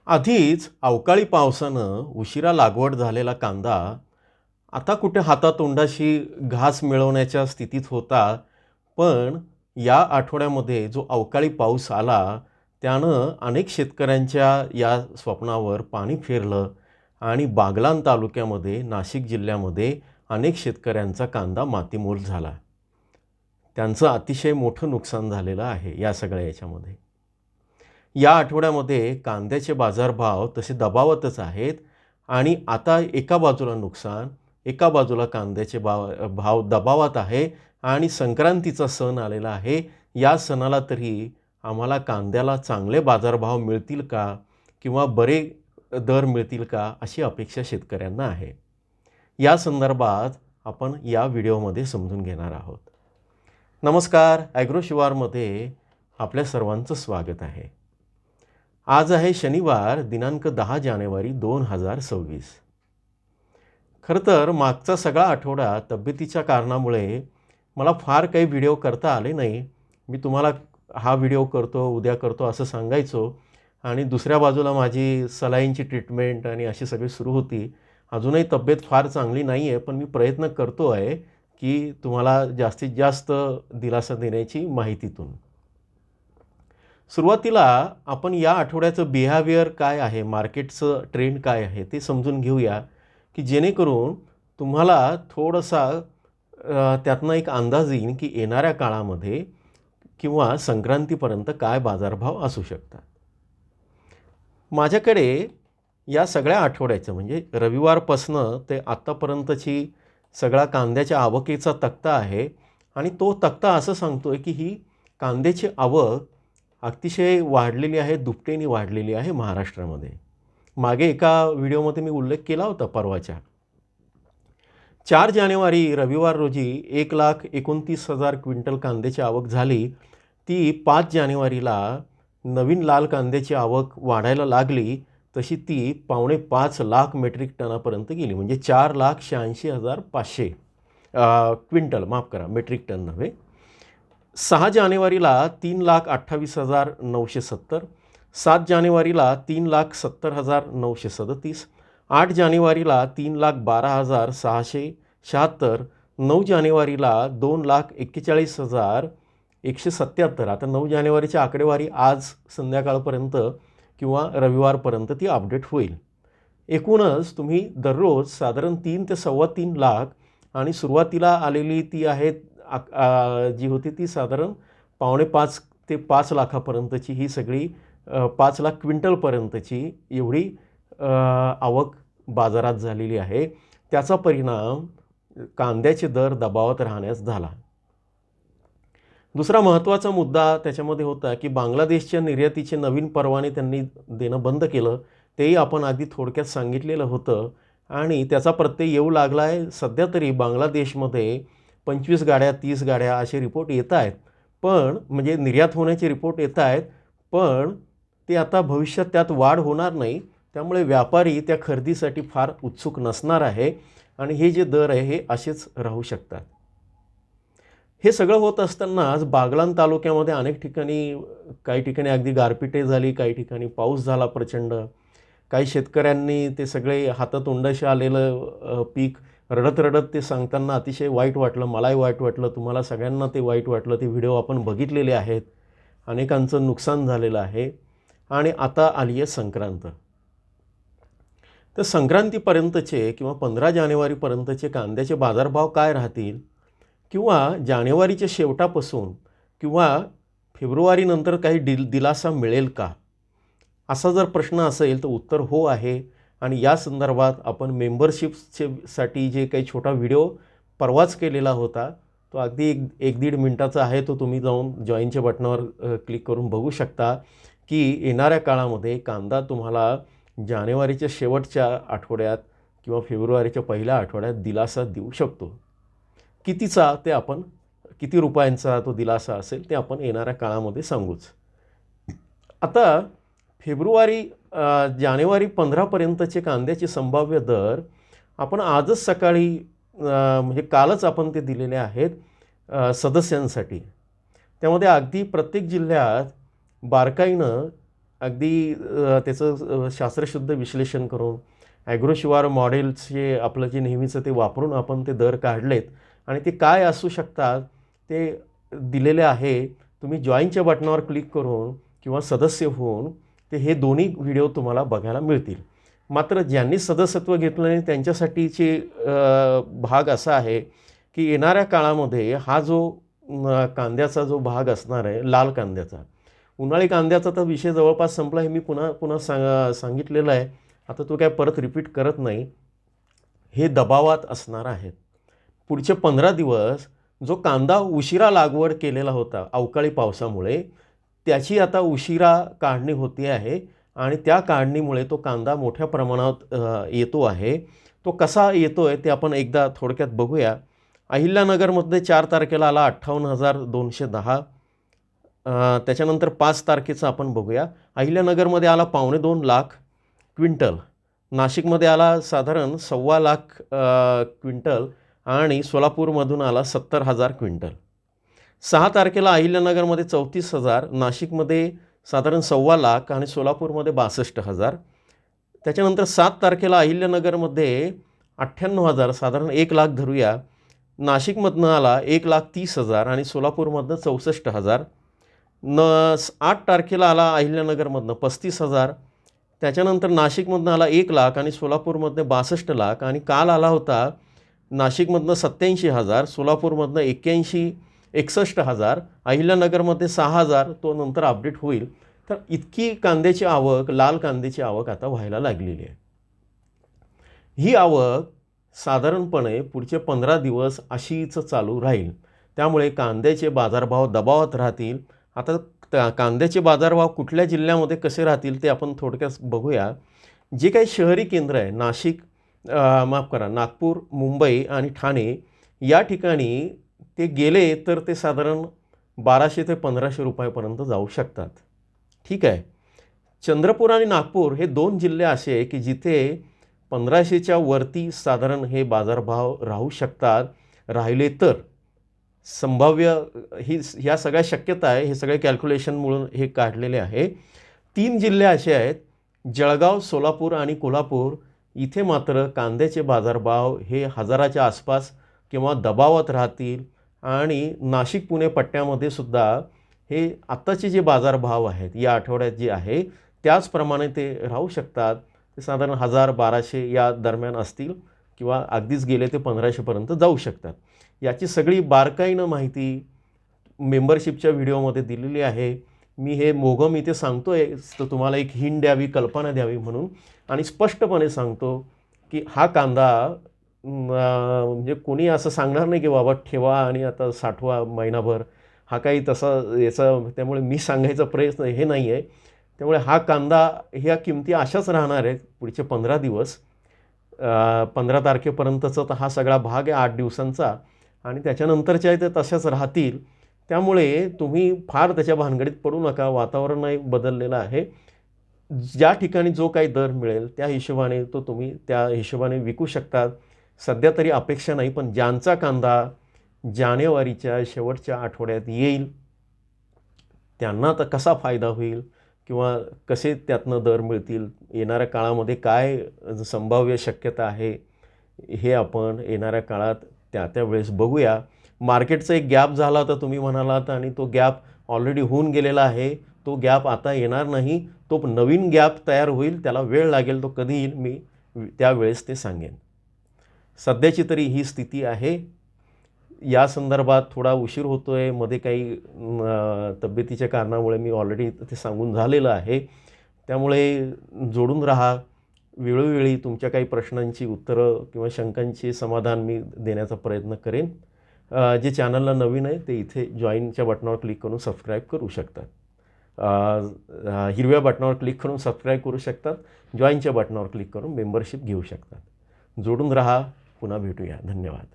आधीच अवकाळी पावसानं उशिरा लागवड झालेला कांदा आता कुठे हातातोंडाशी घास मिळवण्याच्या स्थितीत होता. पण या आठवड्यामध्ये जो अवकाळी पाऊस आला, त्यानं अनेक शेतकऱ्यांच्या या स्वप्नावर पाणी फिरलं आणि बागलाण तालुक्यामध्ये, नाशिक जिल्ह्यामध्ये अनेक शेतकऱ्यांचा कांदा मातीमोल झाला. त्यांचं अतिशय मोठं नुकसान झालेलं आहे या सगळ्या याच्यामध्ये. या आठवड्यामध्ये कांद्याचे बाजारभाव तसे दबावतच आहेत आणि आता एका बाजूला नुकसान, एका बाजूला कांद्याचे भाव दबावात आहे आणि संक्रांतीचा सण आलेला आहे. या सणाला तरी आम्हाला कांद्याला चांगले बाजारभाव मिळतील का किंवा बरे दर मिळतील का अशी अपेक्षा शेतकऱ्यांना आहे. या संदर्भात आपण या व्हिडिओमध्ये समजून घेणार आहोत. नमस्कार, ॲग्रो शिवारमध्ये आपल्या सर्वांचं स्वागत आहे. आज आहे शनिवार दिनांक 10 जानेवारी 2026. खरं तर मागचा सगळा आठवडा तब्येतीच्या कारणामुळे मला फार काही व्हिडिओ करता आले नाही. मी तुम्हाला हा व्हिडिओ करतो, उद्या करतो असं सांगायचो आणि दुसऱ्या बाजूला माझी सलाईनची ट्रीटमेंट आणि अशी सगळी सुरू होती. अजूनही तब्येत फार चांगली नाही आहे, पण मी प्रयत्न करतो आहे की तुम्हाला जास्तीत जास्त दिलासा देण्याची माहितीतून. सुरुवातीला आपण या आठवड्याचं बिहेवियर काय आहे, मार्केटचं ट्रेंड काय आहे ते समजून घेऊया, की जेणेकरून तुम्हाला थोडासा त्यातनं एक अंदाज येईल की येणाऱ्या काळामध्ये किंवा संक्रांतीपर्यंत काय बाजारभाव असू शकतात. माझ्याकडे या सगळ्या आठवड्याचं म्हणजे रविवारपासनं ते आत्तापर्यंतची सगळा कांद्याच्या आवकेचा तक्ता आहे आणि तो तक्ता असं सांगतो आहे की ही कांद्याची आवक अतिशय वाढलेली आहे, दुपटीने वाढलेली आहे महाराष्ट्रामध्ये. मागे एका व्हिडिओमध्ये मी उल्लेख केला होता परवाच्या. 4 जानेवारी रविवार रोजी 1,29,000 क्विंटल कांद्याची आवक झाली. ती 5 जानेवारीला नवीन लाल कांद्याची आवक वाढायला लागली, तशी ती 4.5 लाख मेट्रिक टनापर्यंत गेली. म्हणजे 4,86,500 क्विंटल, माफ करा मेट्रिक टन नव्हे. 6 जानेवारीला 3,28,970, 7 जानेवारीला 3,70,937, 8 जानेवारीला 3,12,676, 9 जानेवारीला 2,41,177. आता 9 जानेवारीची आकडेवारी आज संध्याकाळपर्यंत किंवा रविवारपर्यंत ती अपडेट होईल. एकूणच तुम्ही दररोज साधारण 3 ते 3.25 लाख आणि सुरुवातीला आलेली ती आहे जी होती ती साधारण 5.5 ते 5 लाखापर्यंतची ही सगळी 5 लाख क्विंटलपर्यंतची एवढी आवक बाजारात झालेली आहे. त्याचा परिणाम कांद्याचे दर दबावात राहण्यास झाला. दुसरा महत्त्वाचा मुद्दा त्याच्यामध्ये होता की बांगलादेशच्या निर्यातीचे नवीन परवाने त्यांनी देणं बंद केलं. तेही आपण अगदी थोडक्यात सांगितलेलं होतं आणि त्याचा प्रत्यय येऊ लागला आहे. सध्या तरी बांगलादेशमध्ये 25 गाड्या, 30 गाड्या असे रिपोर्ट येत आहेत. पण म्हणजे निर्यात होण्याचे रिपोर्ट येत आहेत, पण ते आता भविष्यात त्यात वाढ होणार नाही. त्यामुळे व्यापारी त्या खरेदीसाठी फार उत्सुक नसणार आहे आणि हे जे दर आहे हे असेच राहू शकतात. हे सगळं होत असतानाच बागलाण तालुक्यामध्ये अनेक ठिकाणी, काही ठिकाणी अगदी गारपिटे झाली, काही ठिकाणी पाऊस झाला प्रचंड. काही शेतकऱ्यांनी ते सगळे हातातोंडाशी आलेलं पीक रडत रडत ते सांगताना अतिशय वाईट वाटलं. मलाही वाईट वाटलं, तुम्हाला सगळ्यांना ते वाईट वाटलं. ते व्हिडिओ आपण बघितलेले आहेत. अनेकांचं नुकसान झालेलं आहे आणि आता आली आहे संक्रांत. तर संक्रांतीपर्यंतचे किंवा 15 जानेवारीपर्यंतचे कांद्याचे बाजारभाव काय राहतील किंवा जानेवारीच्या शेवटापासून किंवा फेब्रुवारीनंतर काही दिलासा मिळेल का, असा जर प्रश्न असेल तर उत्तर हो आहे. आणि या संदर्भात आपण मेंबरशिपसाठी जे काही छोटा व्हिडिओ परवाच केलेला होता, तो अगदी 1-1.5 मिनिटाचा आहे. तो तुम्ही जाऊन जॉईनच्या बटनावर क्लिक करून बघू शकता की येणाऱ्या काळामध्ये कांदा तुम्हाला जानेवारीच्या शेवटच्या आठवड्यात किंवा फेब्रुवारीच्या पहिल्या आठवड्यात दिलासा देऊ शकतो. कितीचा ते आपण, किती रुपयांचा तो दिलासा असेल ते आपण येणाऱ्या काळामध्ये सांगूच. आता जानेवारी 15पर्यंतचे कांद्याचे संभाव्य दर आपण आजच सकाळी म्हणजे कालच आपण ते दिलेले आहेत सदस्यांसाठी. त्यामध्ये अगदी प्रत्येक जिल्ह्यात बारकाईनं अगदी त्याचं शास्त्रशुद्ध विश्लेषण करून ॲग्रोशिवार मॉडेल्सचे आपलं जे नेहमीचं ते वापरून आपण ते दर काढलेत आणि ते काय असू शकतात ते दिलेले आहे. तुम्ही जॉईनच्या बटनावर क्लिक करून किंवा सदस्य होऊन ते हे दोन्ही व्हिडिओ तुम्हाला बघायला मिळतील. मात्र ज्यांनी सदस्यत्व घेतलं नाही त्यांच्यासाठीचे भाग असा आहे की येणाऱ्या काळामध्ये हा जो कांद्याचा जो भाग असणार आहे, लाल कांद्याचा, उन्हाळी कांद्याचा तर विषय जवळपास संपला हे मी पुन्हा सांगितलेलं आहे. आता तो काय परत रिपीट करत नाही. हे दबावात असणार आहेत. पुढचे 15 दिवस जो कांदा उशिरा लागवड केलेला होता अवकाळी पावसामुळे, त्याची आता उशिरा काढणी होते आहे आणि त्या काढणीमुळे तो कांदा मोठ्या प्रमाणात येतो आहे. तो कसा येतो आहे ते आपण एकदा थोडक्यात बघूया. अहिल्यानगरमध्ये 4 तारखेला आला 58,210. त्याच्यानंतर 5 तारखेचं आपण बघूया. अहिल्यानगरमध्ये आला 2.25 लाख क्विंटल, नाशिकमध्ये आला साधारण 2.25 लाख क्विंटल आणि सोलापूरमधून आला 70,000 क्विंटल. 6 तारखेला अहिल्यानगरमध्ये 34,000, नाशिकमध्ये साधारण 2.25 लाख आणि सोलापूरमध्ये 62,000. त्याच्यानंतर 7 तारखेला अहिल्यानगरमध्ये 98,000, साधारण 1 लाख धरूया. नाशिकमधनं आला 1,30,000 आणि सोलापूरमधनं 64,000. 8 तारखेला आला अहिल्यानगरमधनं 35,000. त्याच्यानंतर नाशिकमधनं आला 1 लाख आणि सोलापूरमधनं 62 लाख आणि काल आला होता नाशिकमधनं 87,000, सोलापूरमधनं 61,000, अहिल्यानगरमध्ये 6,000. तो नंतर अपडेट होईल. तर इतकी कांद्याची आवक, लाल कांद्याची आवक आता व्हायला लागलेली आहे. ही आवक साधारणपणे पुढचे 15 दिवस अशीच चालू राहील. त्यामुळे कांद्याचे बाजारभाव दबावात राहतील. आता कांद्याचे बाजारभाव कुठल्या जिल्ह्यामध्ये कसे राहतील ते आपण थोडक्यात बघूया. जे काही शहरी केंद्र आहे, नागपूर, मुंबई आणि ठाणे या ठिकाणी ते गेले तर ते साधारण 1,200 ते 1,500 रुपयापर्यंत जाऊ शकतात. ठीक आहे. चंद्रपूर आणि नागपूर हे 2 जिल्हे असे आहे की जिथे 1,500च्या वरती साधारण हे बाजारभाव राहू शकतात. राहिले तर संभाव्य ह्या सगळ्या शक्यता आहे, हे सगळे कॅल्क्युलेशनमुळे हे काढलेले आहे. 3 जिल्हे असे आहेत, जळगाव, सोलापूर आणि कोल्हापूर. इथे मात्र कांद्याचे बाजारभाव हे 1,000च्या आसपास किंवा दबावात राहतील आणि नाशिक, पुणे पट्ट्यामध्ये सुद्धा हे आत्ताचे जे बाजारभाव आहेत या आठवड्यात जे आहे त्याचप्रमाणे ते राहू शकतात. ते साधारण 1,000-1,200 या दरम्यान असतील किंवा अगदीच गेले ते 1,500पर्यंत जाऊ शकतात. याची सगळी बारकाईनं माहिती मेंबरशिपच्या व्हिडिओमध्ये दिलेली आहे. मी हे मोघम इथे सांगतो आहे तर तुम्हाला एक हिंट द्यावी, कल्पना द्यावी म्हणून, आणि स्पष्टपणे सांगतो की हा कांदा म्हणजे कोणी असं सांगणार नाही की बाबा ठेवा आणि आता साठवा महिनाभर. हा काही तसा याचा, त्यामुळे मी सांगायचा प्रयत्न हे नाही आहे. त्यामुळे हा कांदा ह्या किमती अशाच राहणार आहेत पुढचे 15 दिवस. 15 तारखेपर्यंतचा तर हा सगळा भाग आहे 8 दिवसांचा आणि त्याच्यानंतरच्या आहे ते तशाच राहतील. त्यामुळे तुम्ही फार त्याच्या भानगडीत पडू नका. वातावरणही बदललेलं आहे. ज्या ठिकाणी जो काही दर मिळेल त्या हिशोबाने तो तुम्ही त्या हिशोबाने विकू शकतात. सध्या तरी अपेक्षा नाही, पण ज्यांचा कांदा जानेवारीच्या शेवटच्या आठवड्यात येईल त्यांना तर कसा फायदा होईल किंवा कसे त्यातनं दर मिळतील, येणाऱ्या काळामध्ये काय संभाव्य शक्यता आहे, हे आपण येणाऱ्या काळात त्या वेळेस बघूया. मार्केटचा एक गॅप झाला होता तुम्ही म्हणालात आणि तो गॅप ऑलरेडी होऊन गेलेला आहे. तो गॅप आता येणार नाही. तो नवीन गॅप तयार होईल, त्याला वेळ लागेल. तो कधी येईल मी त्यावेळेस ते सांगेन. सध्याची तरी ही स्थिती आहे. या संदर्भात थोडा उशीर होतो आहे, मध्ये काही तब्येतीच्या कारणामुळे मी ऑलरेडी ते सांगून झालेलं आहे. त्यामुळे जोडून राहा. वेळोवेळी तुमच्या काही प्रश्नांची उत्तरं किंवा शंकांची समाधान मी देण्याचा प्रयत्न करेन. जे चॅनलला नवीन आहे ते इथे जॉईनच्या बटनावर क्लिक करून सबस्क्राईब करू शकतात. हिरव्या बटनावर क्लिक करून सबस्क्राईब करू शकतात. जॉईनच्या बटनावर क्लिक करून मेंबरशिप घेऊ शकतात. जोडून राहा. पुन्हा भेटूया. धन्यवाद.